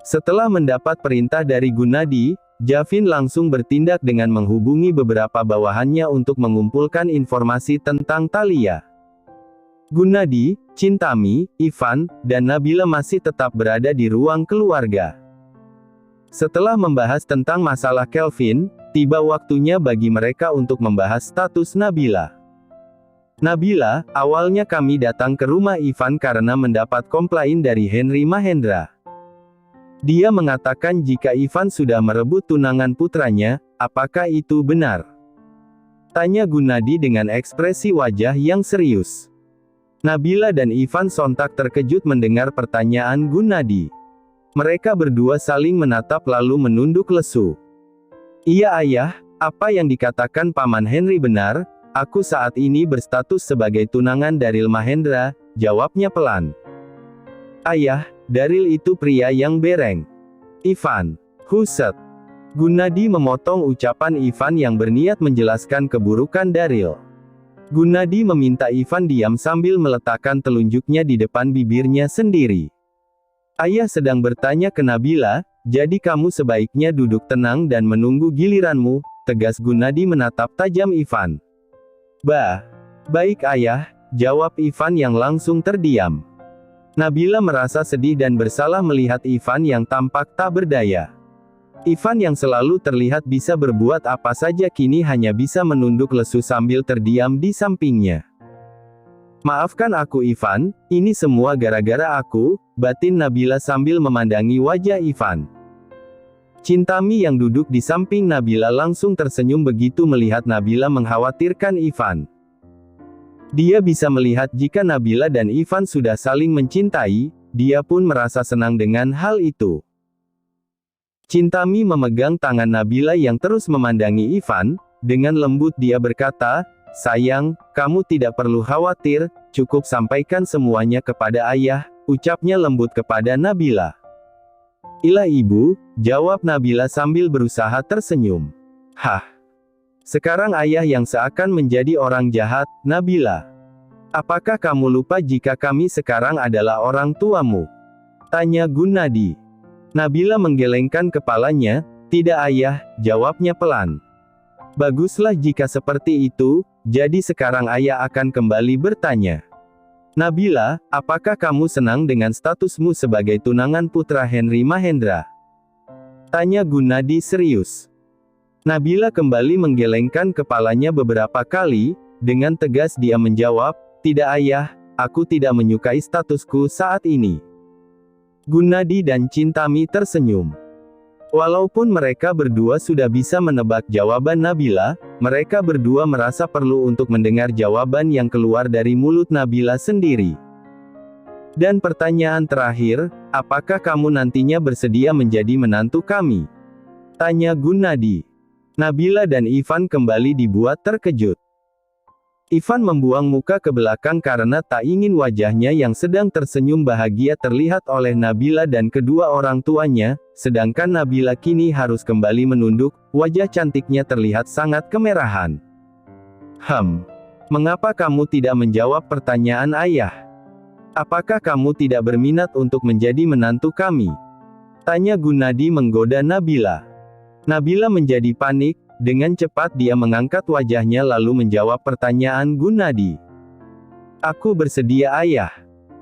Setelah mendapat perintah dari Gunadi, Javin langsung bertindak dengan menghubungi beberapa bawahannya untuk mengumpulkan informasi tentang Thalia. Gunadi, Chintami, Ivan, dan Nabila masih tetap berada di ruang keluarga. Setelah membahas tentang masalah Kelvin, tiba waktunya bagi mereka untuk membahas status Nabila. Nabila, awalnya kami datang ke rumah Ivan karena mendapat komplain dari Henry Mahendra. Dia mengatakan jika Ivan sudah merebut tunangan putranya, apakah itu benar? Tanya Gunadi dengan ekspresi wajah yang serius. Nabila dan Ivan sontak terkejut mendengar pertanyaan Gunadi. Mereka berdua saling menatap lalu menunduk lesu. Iya ayah, apa yang dikatakan Paman Henry benar, aku saat ini berstatus sebagai tunangan Daryl Mahendra, jawabnya pelan. Ayah, Daryl itu pria yang bereng. Ivan. Huset. Gunadi memotong ucapan Ivan yang berniat menjelaskan keburukan Daryl. Gunadi meminta Ivan diam sambil meletakkan telunjuknya di depan bibirnya sendiri. Ayah sedang bertanya ke Nabila, jadi kamu sebaiknya duduk tenang dan menunggu giliranmu, tegas Gunadi menatap tajam Ivan. Baik ayah, jawab Ivan yang langsung terdiam. Nabila merasa sedih dan bersalah melihat Ivan yang tampak tak berdaya. Ivan yang selalu terlihat bisa berbuat apa saja kini hanya bisa menunduk lesu sambil terdiam di sampingnya. Maafkan aku Ivan, ini semua gara-gara aku, batin Nabila sambil memandangi wajah Ivan. Chintami yang duduk di samping Nabila langsung tersenyum begitu melihat Nabila mengkhawatirkan Ivan. Dia bisa melihat jika Nabila dan Ivan sudah saling mencintai, dia pun merasa senang dengan hal itu. Chintami memegang tangan Nabila yang terus memandangi Ivan, dengan lembut dia berkata, sayang, kamu tidak perlu khawatir, cukup sampaikan semuanya kepada ayah, ucapnya lembut kepada Nabila. Ilah ibu, jawab Nabila sambil berusaha tersenyum. Hah? Sekarang ayah yang seakan menjadi orang jahat, Nabila. Apakah kamu lupa jika kami sekarang adalah orang tuamu? Tanya Gunadi. Nabila menggelengkan kepalanya, tidak ayah, jawabnya pelan. Baguslah jika seperti itu, jadi sekarang ayah akan kembali bertanya. Nabila, apakah kamu senang dengan statusmu sebagai tunangan putra Henry Mahendra? Tanya Gunadi serius. Nabila kembali menggelengkan kepalanya beberapa kali, dengan tegas dia menjawab, tidak ayah, aku tidak menyukai statusku saat ini. Gunadi dan Chintami tersenyum. Walaupun mereka berdua sudah bisa menebak jawaban Nabila, mereka berdua merasa perlu untuk mendengar jawaban yang keluar dari mulut Nabila sendiri. Dan pertanyaan terakhir, apakah kamu nantinya bersedia menjadi menantu kami? Tanya Gunadi. Nabila dan Ivan kembali dibuat terkejut. Ivan membuang muka ke belakang karena tak ingin wajahnya yang sedang tersenyum bahagia terlihat oleh Nabila dan kedua orang tuanya, sedangkan Nabila kini harus kembali menunduk, wajah cantiknya terlihat sangat kemerahan. Mengapa kamu tidak menjawab pertanyaan ayah? Apakah kamu tidak berminat untuk menjadi menantu kami? Tanya Gunadi menggoda Nabila. Nabila menjadi panik, dengan cepat dia mengangkat wajahnya lalu menjawab pertanyaan Gunadi. Aku bersedia ayah.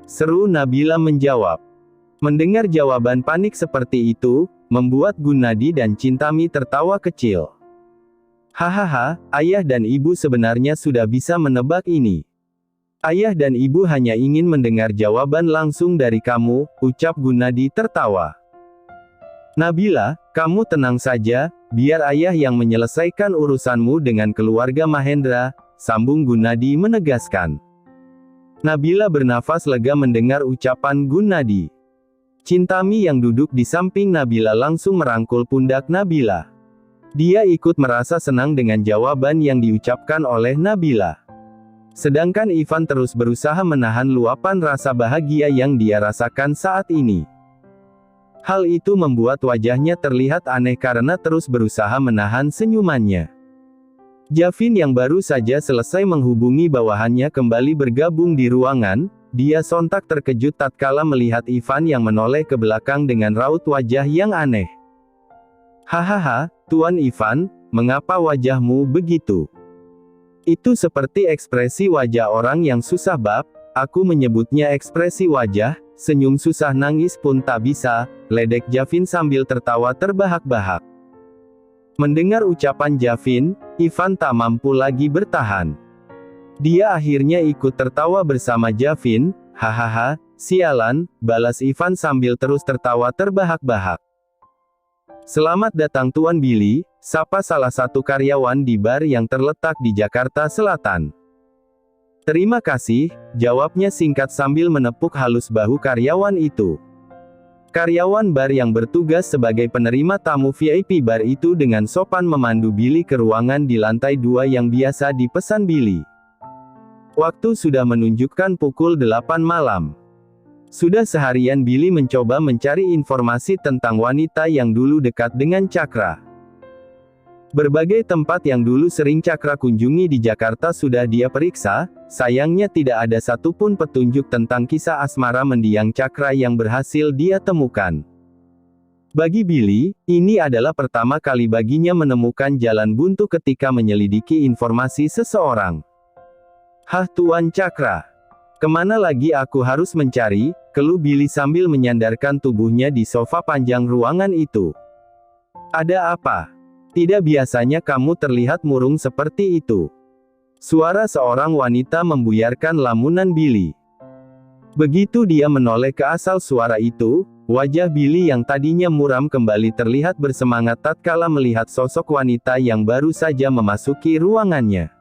Seru Nabila menjawab. Mendengar jawaban panik seperti itu, membuat Gunadi dan Chintami tertawa kecil. Hahaha, ayah dan ibu sebenarnya sudah bisa menebak ini. Ayah dan ibu hanya ingin mendengar jawaban langsung dari kamu, ucap Gunadi tertawa. Nabila, kamu tenang saja, biar ayah yang menyelesaikan urusanmu dengan keluarga Mahendra, sambung Gunadi menegaskan. Nabila bernafas lega mendengar ucapan Gunadi. Chintami yang duduk di samping Nabila langsung merangkul pundak Nabila. Dia ikut merasa senang dengan jawaban yang diucapkan oleh Nabila. Sedangkan Ivan terus berusaha menahan luapan rasa bahagia yang dia rasakan saat ini. Hal itu membuat wajahnya terlihat aneh karena terus berusaha menahan senyumannya. Javin yang baru saja selesai menghubungi bawahannya kembali bergabung di ruangan, dia sontak terkejut tatkala melihat Ivan yang menoleh ke belakang dengan raut wajah yang aneh. Hahaha, Tuan Ivan, mengapa wajahmu begitu? Itu seperti ekspresi wajah orang yang susah bab, aku menyebutnya ekspresi wajah, senyum susah nangis pun tak bisa, ledek Javin sambil tertawa terbahak-bahak. Mendengar ucapan Javin, Ivan tak mampu lagi bertahan. Dia akhirnya ikut tertawa bersama Javin. Hahaha, sialan, balas Ivan sambil terus tertawa terbahak-bahak. Selamat datang Tuan Billy, sapa salah satu karyawan di bar yang terletak di Jakarta Selatan. Terima kasih, jawabnya singkat sambil menepuk halus bahu karyawan itu. Karyawan bar yang bertugas sebagai penerima tamu VIP bar itu dengan sopan memandu Billy ke ruangan di lantai 2 yang biasa dipesan Billy. Waktu sudah menunjukkan pukul 8 malam. Sudah seharian Billy mencoba mencari informasi tentang wanita yang dulu dekat dengan Cakra. Berbagai tempat yang dulu sering Cakra kunjungi di Jakarta sudah dia periksa, sayangnya tidak ada satupun petunjuk tentang kisah asmara mendiang Cakra yang berhasil dia temukan. Bagi Billy, ini adalah pertama kali baginya menemukan jalan buntu ketika menyelidiki informasi seseorang. Hah Tuan Cakra? Kemana lagi aku harus mencari? Keluh Billy sambil menyandarkan tubuhnya di sofa panjang ruangan itu. Ada apa? Tidak biasanya kamu terlihat murung seperti itu. Suara seorang wanita membuyarkan lamunan Billy. Begitu dia menoleh ke asal suara itu, wajah Billy yang tadinya muram kembali terlihat bersemangat tatkala melihat sosok wanita yang baru saja memasuki ruangannya.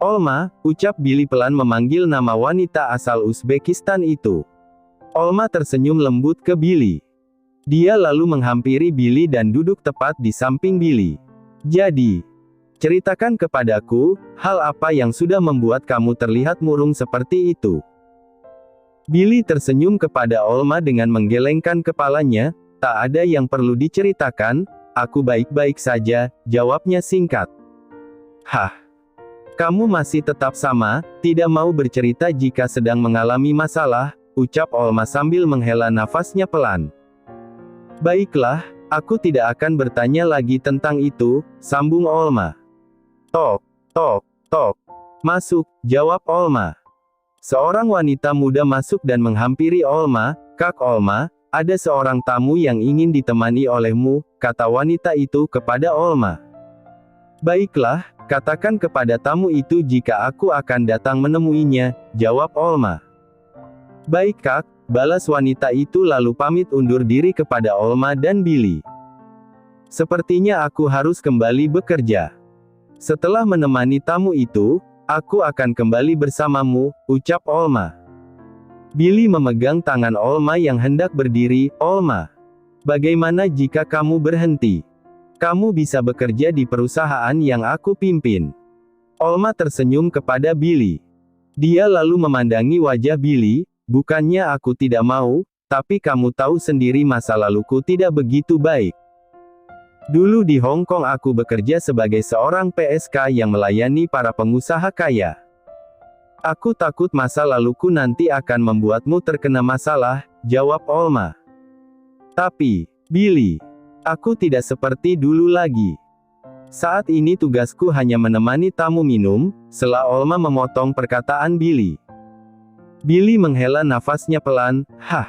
Olma, ucap Billy pelan memanggil nama wanita asal Uzbekistan itu. Olma tersenyum lembut ke Billy. Dia lalu menghampiri Billy dan duduk tepat di samping Billy. Jadi, ceritakan kepadaku, hal apa yang sudah membuat kamu terlihat murung seperti itu? Billy tersenyum kepada Olma dengan menggelengkan kepalanya. Tak ada yang perlu diceritakan, aku baik-baik saja, jawabnya singkat. Hah? Kamu masih tetap sama, tidak mau bercerita jika sedang mengalami masalah, ucap Olma sambil menghela nafasnya pelan. Baiklah, aku tidak akan bertanya lagi tentang itu, sambung Olma. Tok, tok, tok. Masuk, jawab Olma. Seorang wanita muda masuk dan menghampiri Olma. Kak Olma, ada seorang tamu yang ingin ditemani olehmu, kata wanita itu kepada Olma. Baiklah, katakan kepada tamu itu jika aku akan datang menemuinya, jawab Olma. Baik Kak, balas wanita itu lalu pamit undur diri kepada Olma dan Billy. Sepertinya aku harus kembali bekerja. Setelah menemani tamu itu, aku akan kembali bersamamu, ucap Olma. Billy memegang tangan Olma yang hendak berdiri. Olma, bagaimana jika kamu berhenti? Kamu bisa bekerja di perusahaan yang aku pimpin. Olma tersenyum kepada Billy. Dia lalu memandangi wajah Billy. Bukannya aku tidak mau, tapi kamu tahu sendiri masa laluku tidak begitu baik. Dulu di Hong Kong aku bekerja sebagai seorang PSK yang melayani para pengusaha kaya. Aku takut masa laluku nanti akan membuatmu terkena masalah, jawab Olma. Tapi, Billy, aku tidak seperti dulu lagi. Saat ini tugasku hanya menemani tamu minum, sela Olma memotong perkataan Billy. Billy menghela nafasnya pelan. Hah.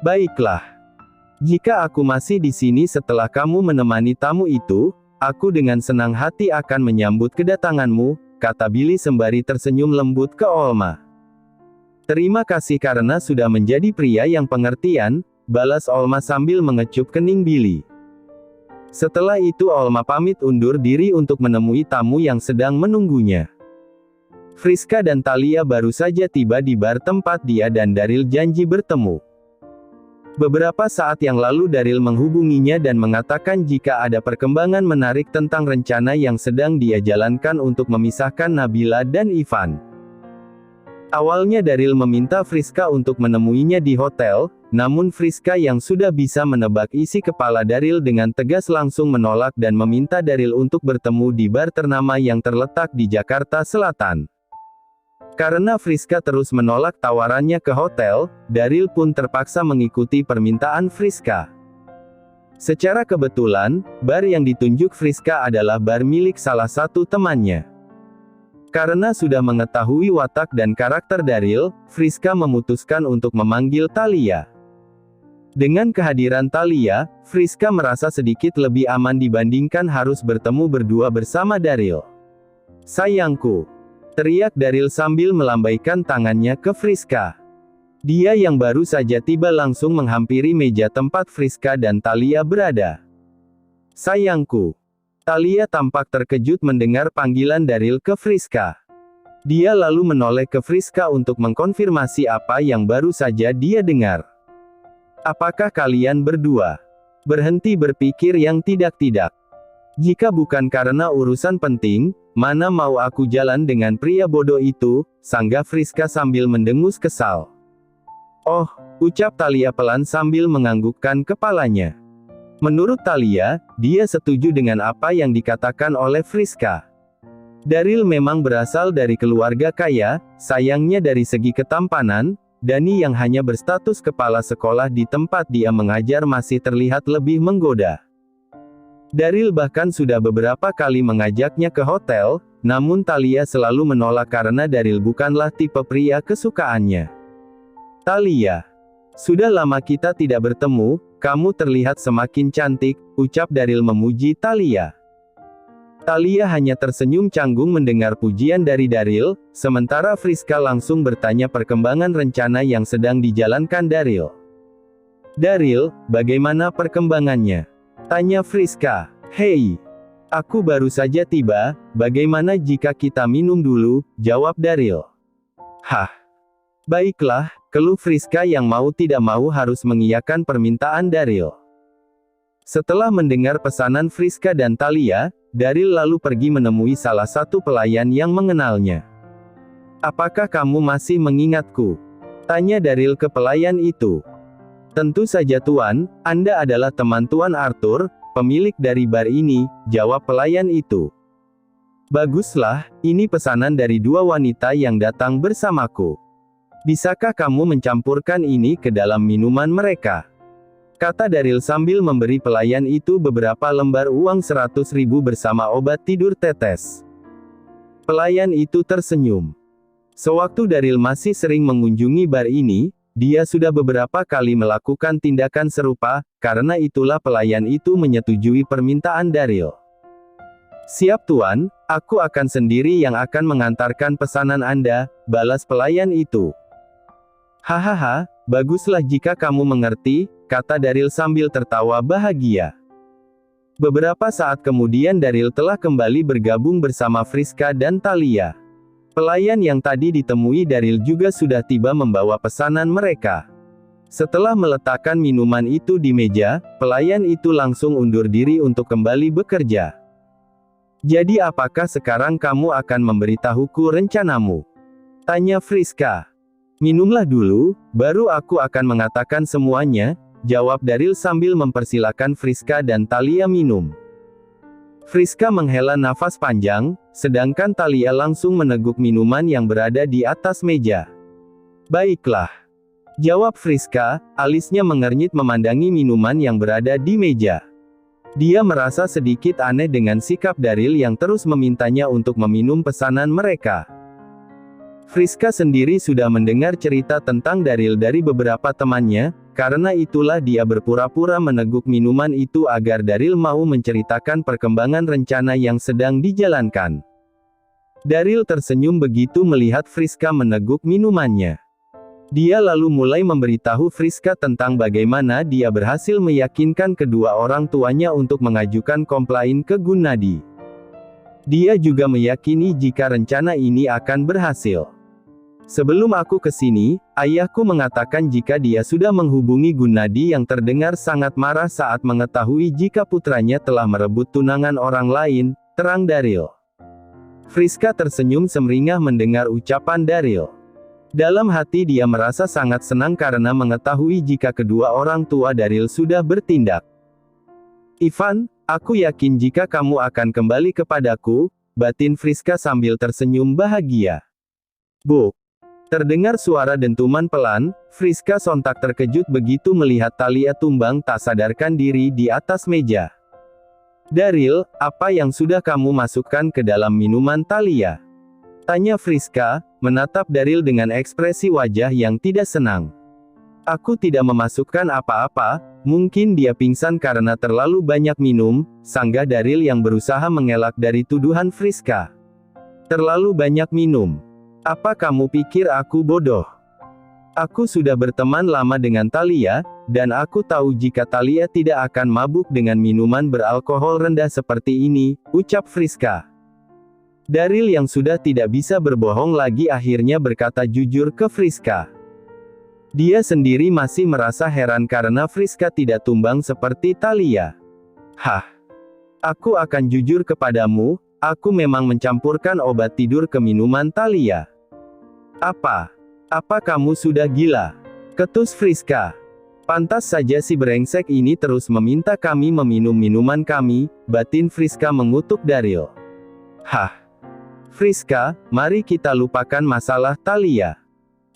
Baiklah. Jika aku masih di sini setelah kamu menemani tamu itu, aku dengan senang hati akan menyambut kedatanganmu, kata Billy sembari tersenyum lembut ke Olma. Terima kasih karena sudah menjadi pria yang pengertian, balas Olma sambil mengecup kening Billy. Setelah itu Olma pamit undur diri untuk menemui tamu yang sedang menunggunya. Friska dan Talia baru saja tiba di bar tempat dia dan Daryl janji bertemu. Beberapa saat yang lalu Daryl menghubunginya dan mengatakan jika ada perkembangan menarik tentang rencana yang sedang dia jalankan untuk memisahkan Nabila dan Ivan. Awalnya Daryl meminta Friska untuk menemuinya di hotel, namun Friska yang sudah bisa menebak isi kepala Daryl dengan tegas langsung menolak dan meminta Daryl untuk bertemu di bar ternama yang terletak di Jakarta Selatan. Karena Friska terus menolak tawarannya ke hotel, Daryl pun terpaksa mengikuti permintaan Friska. Secara kebetulan, bar yang ditunjuk Friska adalah bar milik salah satu temannya. Karena sudah mengetahui watak dan karakter Daryl, Friska memutuskan untuk memanggil Thalia. Dengan kehadiran Thalia, Friska merasa sedikit lebih aman dibandingkan harus bertemu berdua bersama Daryl. "Sayangku," teriak Daryl sambil melambaikan tangannya ke Friska. Dia yang baru saja tiba langsung menghampiri meja tempat Friska dan Thalia berada. "Sayangku." Thalia tampak terkejut mendengar panggilan Daryl ke Friska. Dia lalu menoleh ke Friska untuk mengkonfirmasi apa yang baru saja dia dengar. "Apakah kalian berdua berhenti berpikir yang tidak-tidak? Jika bukan karena urusan penting, mana mau aku jalan dengan pria bodoh itu," sanggah Friska sambil mendengus kesal. "Oh," ucap Thalia pelan sambil menganggukkan kepalanya. Menurut Thalia, dia setuju dengan apa yang dikatakan oleh Friska. Daryl memang berasal dari keluarga kaya, sayangnya dari segi ketampanan, Dani yang hanya berstatus kepala sekolah di tempat dia mengajar masih terlihat lebih menggoda. Daryl bahkan sudah beberapa kali mengajaknya ke hotel, namun Thalia selalu menolak karena Daryl bukanlah tipe pria kesukaannya. "Thalia, sudah lama kita tidak bertemu, kamu terlihat semakin cantik," ucap Daryl memuji Thalia. Thalia hanya tersenyum canggung mendengar pujian dari Daryl, sementara Friska langsung bertanya perkembangan rencana yang sedang dijalankan Daryl. "Daryl, bagaimana perkembangannya?" tanya Friska. "Hei, aku baru saja tiba, bagaimana jika kita minum dulu?" jawab Daryl. "Hah? Baiklah," keluh Friska yang mau tidak mau harus mengiyakan permintaan Daryl. Setelah mendengar pesanan Friska dan Thalia, Daryl lalu pergi menemui salah satu pelayan yang mengenalnya. "Apakah kamu masih mengingatku?" tanya Daryl ke pelayan itu. "Tentu saja Tuan, Anda adalah teman Tuan Arthur, pemilik dari bar ini," jawab pelayan itu. "Baguslah, ini pesanan dari dua wanita yang datang bersamaku. Bisakah kamu mencampurkan ini ke dalam minuman mereka?" kata Daryl sambil memberi pelayan itu beberapa lembar uang 100.000 bersama obat tidur tetes. Pelayan itu tersenyum. Sewaktu Daryl masih sering mengunjungi bar ini, dia sudah beberapa kali melakukan tindakan serupa, karena itulah pelayan itu menyetujui permintaan Daryl. "Siap Tuan, aku akan sendiri yang akan mengantarkan pesanan Anda," balas pelayan itu. "Hahaha, baguslah jika kamu mengerti," kata Daryl sambil tertawa bahagia. Beberapa saat kemudian Daryl telah kembali bergabung bersama Friska dan Thalia. Pelayan yang tadi ditemui Daryl juga sudah tiba membawa pesanan mereka. Setelah meletakkan minuman itu di meja, pelayan itu langsung undur diri untuk kembali bekerja. "Jadi apakah sekarang kamu akan memberitahuku rencanamu?" tanya Friska. "Minumlah dulu, baru aku akan mengatakan semuanya," jawab Daryl sambil mempersilakan Friska dan Thalia minum. Friska menghela nafas panjang, sedangkan Thalia langsung meneguk minuman yang berada di atas meja. "Baiklah," jawab Friska, alisnya mengernyit memandangi minuman yang berada di meja. Dia merasa sedikit aneh dengan sikap Daryl yang terus memintanya untuk meminum pesanan mereka. Friska sendiri sudah mendengar cerita tentang Daryl dari beberapa temannya, karena itulah dia berpura-pura meneguk minuman itu agar Daryl mau menceritakan perkembangan rencana yang sedang dijalankan. Daryl tersenyum begitu melihat Friska meneguk minumannya. Dia lalu mulai memberitahu Friska tentang bagaimana dia berhasil meyakinkan kedua orang tuanya untuk mengajukan komplain ke Gunnadi. Dia juga meyakini jika rencana ini akan berhasil. "Sebelum aku ke sini, ayahku mengatakan jika dia sudah menghubungi Gunnadi yang terdengar sangat marah saat mengetahui jika putranya telah merebut tunangan orang lain," terang Daryl. Friska tersenyum semeringah mendengar ucapan Daryl. Dalam hati dia merasa sangat senang karena mengetahui jika kedua orang tua Daryl sudah bertindak. "Ivan, aku yakin jika kamu akan kembali kepadaku," batin Friska sambil tersenyum bahagia. Buk! Terdengar suara dentuman pelan, Friska sontak terkejut begitu melihat Thalia tumbang tak sadarkan diri di atas meja. Daryl, apa yang sudah kamu masukkan ke dalam minuman Thalia? Tanya Friska, menatap Daryl dengan ekspresi wajah yang tidak senang. Aku tidak memasukkan apa-apa, mungkin dia pingsan karena terlalu banyak minum, sanggah Daryl yang berusaha mengelak dari tuduhan Friska. Terlalu banyak minum. Apa kamu pikir aku bodoh? Aku sudah berteman lama dengan Thalia, dan aku tahu jika Thalia tidak akan mabuk dengan minuman beralkohol rendah seperti ini, ucap Friska. Daryl yang sudah tidak bisa berbohong lagi akhirnya berkata jujur ke Friska. Dia sendiri masih merasa heran karena Friska tidak tumbang seperti Thalia. Hah? Aku akan jujur kepadamu, aku memang mencampurkan obat tidur ke minuman Thalia. Apa? Apa kamu sudah gila? Ketus Friska. Pantas saja si brengsek ini terus meminta kami meminum minuman kami, batin Friska mengutuk Daryl. Hah? Friska, mari kita lupakan masalah Thalia.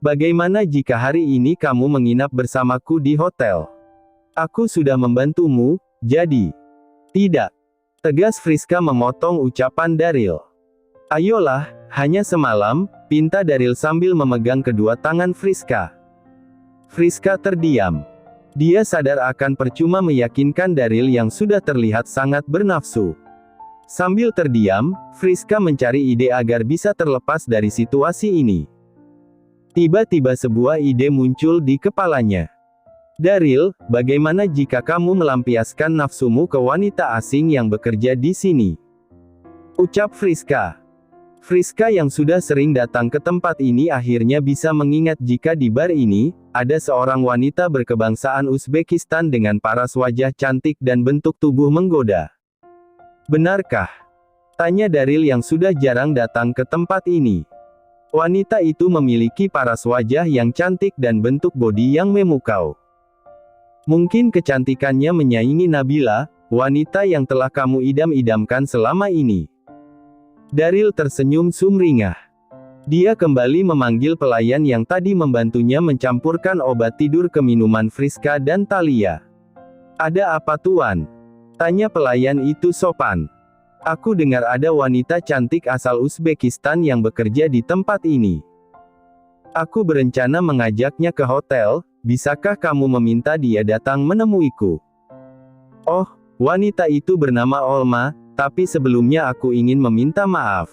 Bagaimana jika hari ini kamu menginap bersamaku di hotel? Aku sudah membantumu, jadi. Tidak. Tegas Friska memotong ucapan Daryl. Ayolah, hanya semalam, pinta Daryl sambil memegang kedua tangan Friska. Friska terdiam. Dia sadar akan percuma meyakinkan Daryl yang sudah terlihat sangat bernafsu. Sambil terdiam, Friska mencari ide agar bisa terlepas dari situasi ini. Tiba-tiba sebuah ide muncul di kepalanya. Daryl, bagaimana jika kamu melampiaskan nafsumu ke wanita asing yang bekerja di sini? Ucap Friska. Friska yang sudah sering datang ke tempat ini akhirnya bisa mengingat jika di bar ini, ada seorang wanita berkebangsaan Uzbekistan dengan paras wajah cantik dan bentuk tubuh menggoda. Benarkah? Tanya Daryl yang sudah jarang datang ke tempat ini. Wanita itu memiliki paras wajah yang cantik dan bentuk bodi yang memukau. Mungkin kecantikannya menyaingi Nabila, wanita yang telah kamu idam-idamkan selama ini. Daryl tersenyum sumringah. Dia kembali memanggil pelayan yang tadi membantunya mencampurkan obat tidur ke minuman Friska dan Thalia. Ada apa tuan? Tanya pelayan itu sopan. Aku dengar ada wanita cantik asal Uzbekistan yang bekerja di tempat ini. Aku berencana mengajaknya ke hotel, bisakah kamu meminta dia datang menemuiku? Oh, wanita itu bernama Olma. Tapi sebelumnya aku ingin meminta maaf.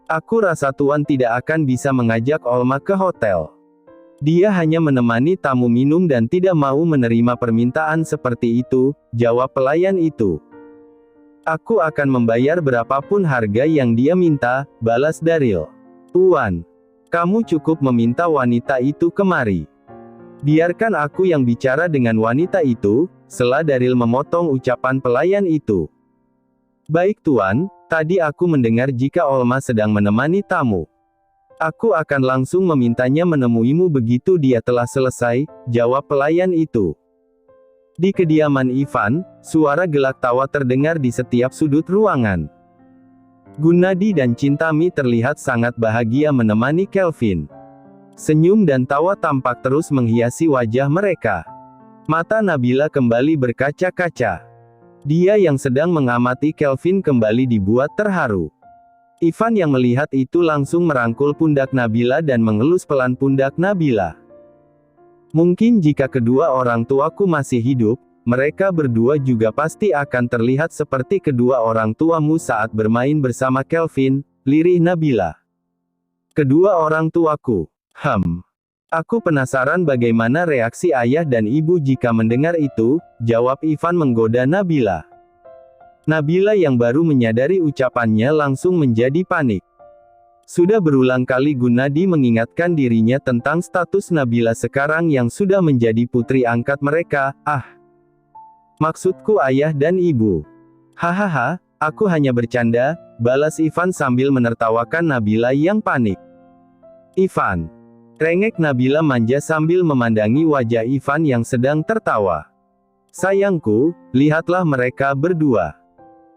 Aku rasa tuan tidak akan bisa mengajak Olma ke hotel. Dia hanya menemani tamu minum dan tidak mau menerima permintaan seperti itu, jawab pelayan itu. Aku akan membayar berapapun harga yang dia minta, balas Daryl. Tuan, kamu cukup meminta wanita itu kemari. Biarkan aku yang bicara dengan wanita itu, sela Daryl memotong ucapan pelayan itu. Baik tuan, tadi aku mendengar jika Olma sedang menemani tamu. Aku akan langsung memintanya menemuimu begitu dia telah selesai, jawab pelayan itu. Di kediaman Ivan, suara gelak tawa terdengar di setiap sudut ruangan. Gunadi dan Chintami terlihat sangat bahagia menemani Kelvin. Senyum dan tawa tampak terus menghiasi wajah mereka. Mata Nabila kembali berkaca-kaca. Dia yang sedang mengamati Kelvin kembali dibuat terharu. Ivan yang melihat itu langsung merangkul pundak Nabila dan mengelus pelan pundak Nabila. Mungkin jika kedua orang tuaku masih hidup, mereka berdua juga pasti akan terlihat seperti kedua orang tuamu saat bermain bersama Kelvin, lirih Nabila. Kedua orang tuaku. Aku penasaran bagaimana reaksi ayah dan ibu jika mendengar itu, jawab Ivan menggoda Nabila. Nabila yang baru menyadari ucapannya langsung menjadi panik. Sudah berulang kali Gunadi mengingatkan dirinya tentang status Nabila sekarang yang sudah menjadi putri angkat mereka. Maksudku ayah dan ibu. Hahaha, aku hanya bercanda, balas Ivan sambil menertawakan Nabila yang panik. Ivan. Rengek Nabila manja sambil memandangi wajah Ivan yang sedang tertawa. Sayangku, lihatlah mereka berdua.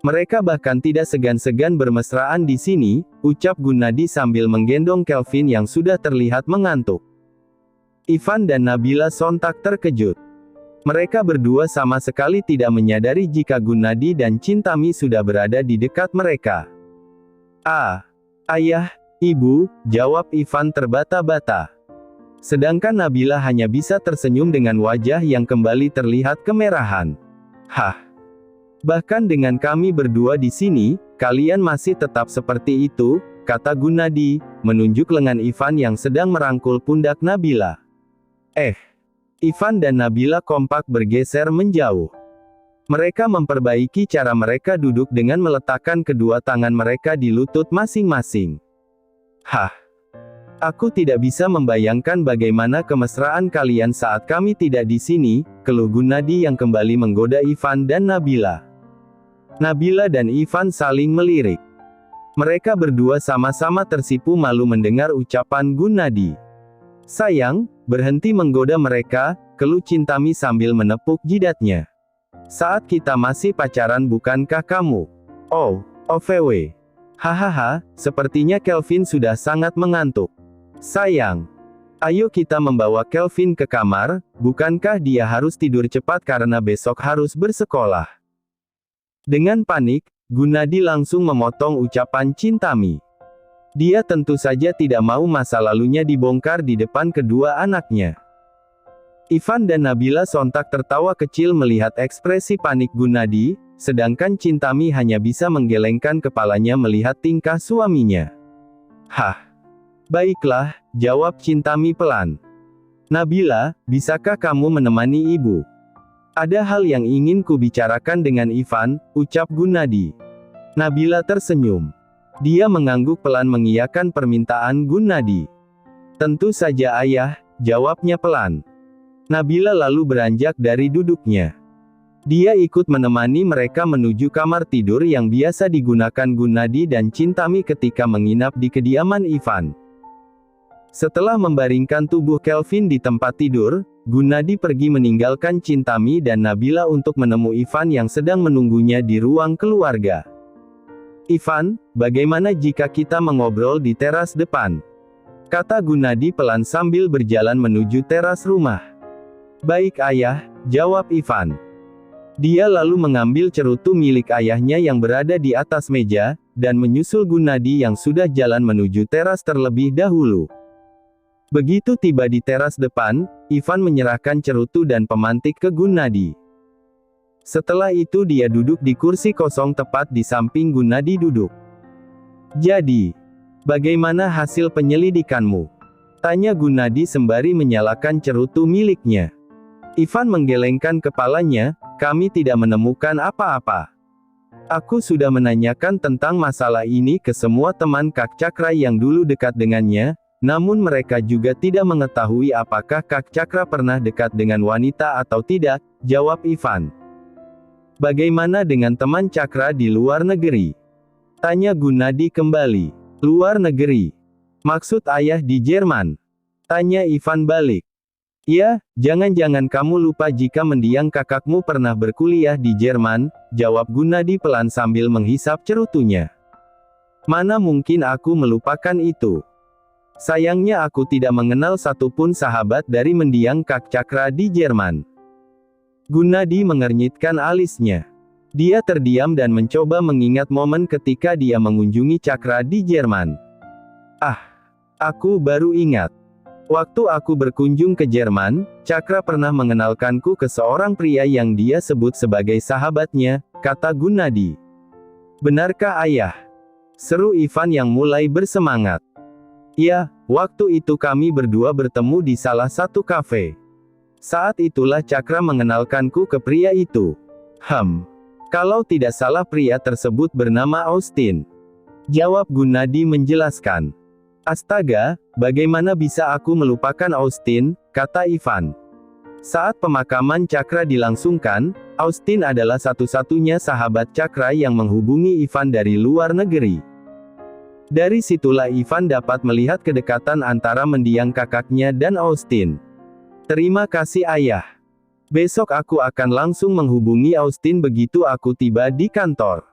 Mereka bahkan tidak segan-segan bermesraan di sini, ucap Gunadi sambil menggendong Kelvin yang sudah terlihat mengantuk. Ivan dan Nabila sontak terkejut. Mereka berdua sama sekali tidak menyadari jika Gunadi dan Chintami sudah berada di dekat mereka. "Ah, ayah, ibu," jawab Ivan terbata-bata. Sedangkan Nabila hanya bisa tersenyum dengan wajah yang kembali terlihat kemerahan. "Hah. Bahkan dengan kami berdua di sini, kalian masih tetap seperti itu," kata Gunadi, menunjuk lengan Ivan yang sedang merangkul pundak Nabila. Ivan dan Nabila kompak bergeser menjauh. Mereka memperbaiki cara mereka duduk dengan meletakkan kedua tangan mereka di lutut masing-masing. "Hah. Aku tidak bisa membayangkan bagaimana kemesraan kalian saat kami tidak di sini," keluh Gunadi yang kembali menggoda Ivan dan Nabila. Nabila dan Ivan saling melirik. Mereka berdua sama-sama tersipu malu mendengar ucapan Gunadi. "Sayang, berhenti menggoda mereka," keluh Chintami sambil menepuk jidatnya. "Saat kita masih pacaran bukankah kamu?" "Oh, OVW. Hahaha, sepertinya Kelvin sudah sangat mengantuk. Sayang. Ayo kita membawa Kelvin ke kamar, bukankah dia harus tidur cepat karena besok harus bersekolah?" Dengan panik, Gunadi langsung memotong ucapan Chintami. Dia tentu saja tidak mau masa lalunya dibongkar di depan kedua anaknya. Ivan dan Nabila sontak tertawa kecil melihat ekspresi panik Gunadi, sedangkan Chintami hanya bisa menggelengkan kepalanya melihat tingkah suaminya. "Hah. Baiklah," jawab Chintami pelan. "Nabila, bisakah kamu menemani ibu? Ada hal yang ingin ku bicarakan dengan Ivan," ucap Gunadi. Nabila tersenyum. Dia mengangguk pelan mengiyakan permintaan Gunadi. "Tentu saja ayah," jawabnya pelan. Nabila lalu beranjak dari duduknya. Dia ikut menemani mereka menuju kamar tidur yang biasa digunakan Gunadi dan Chintami ketika menginap di kediaman Ivan. Setelah membaringkan tubuh Kelvin di tempat tidur, Gunadi pergi meninggalkan Chintami dan Nabila untuk menemui Ivan yang sedang menunggunya di ruang keluarga. "Ivan, bagaimana jika kita mengobrol di teras depan?" kata Gunadi pelan sambil berjalan menuju teras rumah. "Baik ayah," jawab Ivan. Dia lalu mengambil cerutu milik ayahnya yang berada di atas meja, dan menyusul Gunadi yang sudah jalan menuju teras terlebih dahulu. Begitu tiba di teras depan, Ivan menyerahkan cerutu dan pemantik ke Gunadi. Setelah itu dia duduk di kursi kosong tepat di samping Gunadi duduk. "Jadi, bagaimana hasil penyelidikanmu?" tanya Gunadi sembari menyalakan cerutu miliknya. Ivan menggelengkan kepalanya, "Kami tidak menemukan apa-apa. Aku sudah menanyakan tentang masalah ini ke semua teman Kak Cakra yang dulu dekat dengannya, namun mereka juga tidak mengetahui apakah Kak Cakra pernah dekat dengan wanita atau tidak," jawab Ivan. "Bagaimana dengan teman Cakra di luar negeri?" tanya Gunadi kembali. "Luar negeri? Maksud ayah di Jerman?" tanya Ivan balik. "Ya, jangan-jangan kamu lupa jika mendiang kakakmu pernah berkuliah di Jerman," jawab Gunadi pelan sambil menghisap cerutunya. "Mana mungkin aku melupakan itu. Sayangnya aku tidak mengenal satupun sahabat dari mendiang Kak Cakra di Jerman." Gunadi mengernyitkan alisnya. Dia terdiam dan mencoba mengingat momen ketika dia mengunjungi Cakra di Jerman. "Ah, aku baru ingat. Waktu aku berkunjung ke Jerman, Cakra pernah mengenalkanku ke seorang pria yang dia sebut sebagai sahabatnya," kata Gunadi. "Benarkah ayah?" seru Ivan yang mulai bersemangat. "Ya, waktu itu kami berdua bertemu di salah satu kafe. Saat itulah Cakra mengenalkanku ke pria itu." Kalau tidak salah pria tersebut bernama Austin," jawab Gunadi menjelaskan. "Astaga, bagaimana bisa aku melupakan Austin?" kata Ivan. Saat pemakaman Cakra dilangsungkan, Austin adalah satu-satunya sahabat Cakra yang menghubungi Ivan dari luar negeri. Dari situlah Ivan dapat melihat kedekatan antara mendiang kakaknya dan Austin. "Terima kasih ayah. Besok aku akan langsung menghubungi Austin begitu aku tiba di kantor."